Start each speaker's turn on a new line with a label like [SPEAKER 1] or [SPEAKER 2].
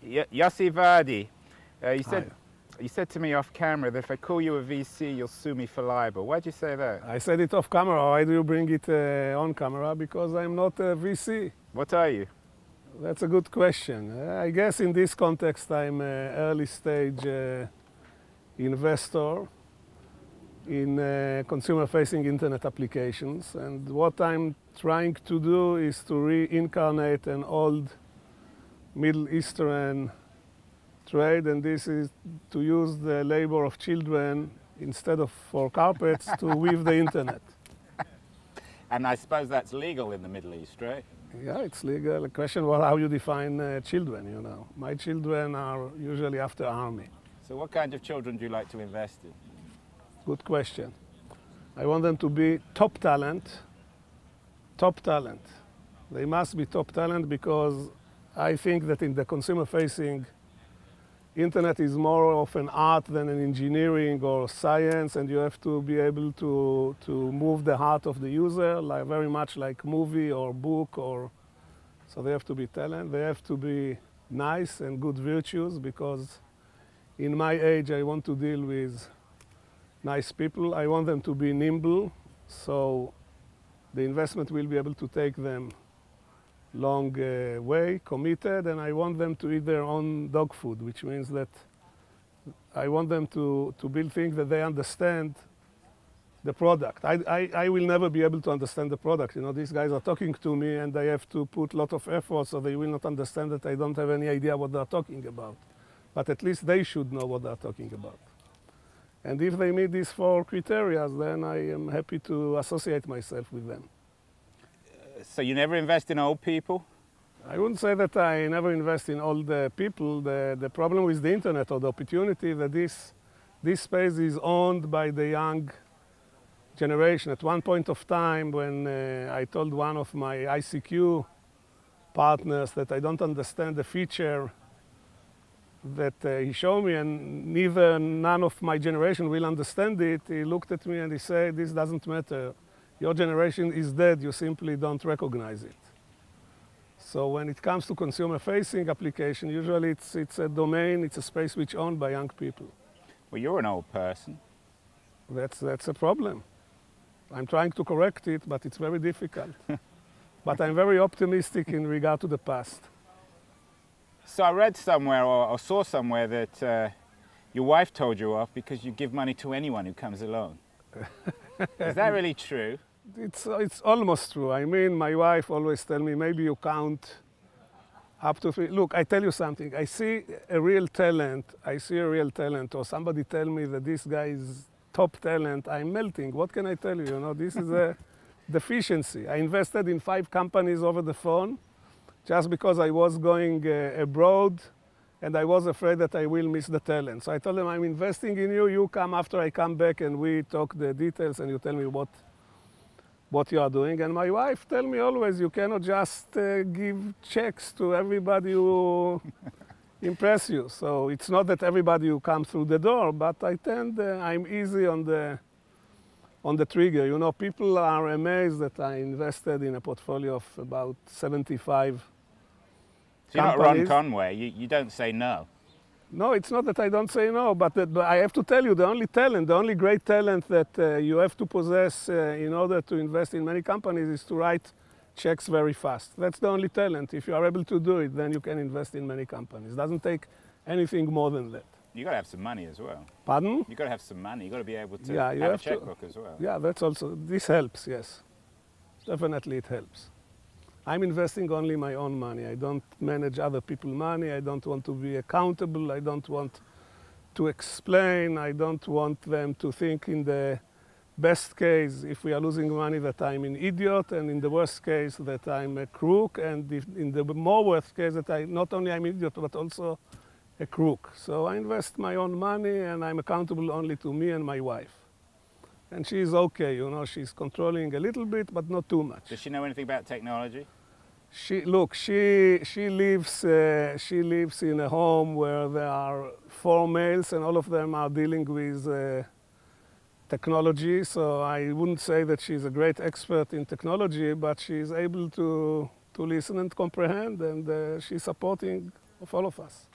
[SPEAKER 1] Yossi Vardi, you
[SPEAKER 2] Hi.
[SPEAKER 1] said to me off camera that if I call you a VC, you'll sue me for libel. Why'd you say that?
[SPEAKER 2] I said it off camera. Why do you bring it on camera? Because I'm not a VC.
[SPEAKER 1] What are you?
[SPEAKER 2] That's a good question. I guess in this context, I'm an early stage investor in consumer-facing internet applications. And what I'm trying to do is to reincarnate an old Middle Eastern trade, and this is to use the labor of children instead of for carpets to weave the internet.
[SPEAKER 1] And I suppose that's legal in the Middle East, right?
[SPEAKER 2] Yeah, it's legal. The question was how you define children, you know. My children are usually after army.
[SPEAKER 1] So what kind of children do you like to invest in?
[SPEAKER 2] Good question. I want them to be top talent. Top talent. They must be top talent because I think that in the consumer-facing internet is more of an art than an engineering or science, and you have to be able to move the heart of the user, like very much like movie or book, or so they have to be talent. They have to be nice and good virtues, because in my age I want to deal with nice people. I want them to be nimble, so the investment will be able to take them long way, committed, and I want them to eat their own dog food, which means that I want them to build things that they understand the product. I will never be able to understand the product. You know, these guys are talking to me and I have to put a lot of effort, so they will not understand that I don't have any idea what they're talking about. But at least they should know what they're talking about. And if they meet these 4 criteria, then I am happy to associate myself with them.
[SPEAKER 1] So you never invest in old people?
[SPEAKER 2] I wouldn't say that I never invest in old people. The problem with the internet, or the opportunity, that this space is owned by the young generation. At one point of time, when I told one of my ICQ partners that I don't understand the feature that he showed me, and none of my generation will understand it, he looked at me and he said, "This doesn't matter. Your generation is dead, you simply don't recognize it." So when it comes to consumer-facing application, usually it's a domain, it's a space which is owned by young people.
[SPEAKER 1] Well, you're an old person.
[SPEAKER 2] That's a problem. I'm trying to correct it, but it's very difficult. But I'm very optimistic in regard to the past.
[SPEAKER 1] So I read somewhere or saw somewhere that your wife told you off because you give money to anyone who comes along. Is that really true?
[SPEAKER 2] It's almost true. I mean, my wife always tells me, maybe you count up to 3. Look, I tell you something. I see a real talent, or somebody tell me that this guy is top talent, I'm melting. What can I tell you? You know, this is a deficiency. I invested in 5 companies over the phone just because I was going abroad and I was afraid that I will miss the talent. So I told them, I'm investing in you, you come after I come back and we talk the details and you tell me what you are doing. And my wife tell me always, you cannot just give checks to everybody who impress you. So it's not that everybody who comes through the door, but I'm easy on the trigger. You know, people are amazed that I invested in a portfolio of about 75
[SPEAKER 1] So you're not Ron
[SPEAKER 2] companies.
[SPEAKER 1] Conway, you don't say no.
[SPEAKER 2] No, it's not that I don't say no, but I have to tell you, the only great talent that you have to possess in order to invest in many companies is to write checks very fast. That's the only talent. If you are able to do it, then you can invest in many companies. It doesn't take anything more than that.
[SPEAKER 1] You got to have some money as well.
[SPEAKER 2] Pardon?
[SPEAKER 1] You got to have some money. You got to be able to
[SPEAKER 2] Yeah, you
[SPEAKER 1] have a
[SPEAKER 2] have to.
[SPEAKER 1] checkbook as well.
[SPEAKER 2] Yeah, that's also, this helps, yes. Definitely it helps. I'm investing only my own money. I don't manage other people's money. I don't want to be accountable. I don't want to explain. I don't want them to think in the best case, if we are losing money, that I'm an idiot, and in the worst case, that I'm a crook, and in the more worst case, that not only I'm an idiot, but also a crook. So I invest my own money, and I'm accountable only to me and my wife. And she's okay, you know, she's controlling a little bit, but not too much.
[SPEAKER 1] Does she know anything about technology?
[SPEAKER 2] She lives in a home where there are 4 males, and all of them are dealing with technology. So I wouldn't say that she's a great expert in technology, but she's able to listen and comprehend, and she's supporting of all of us.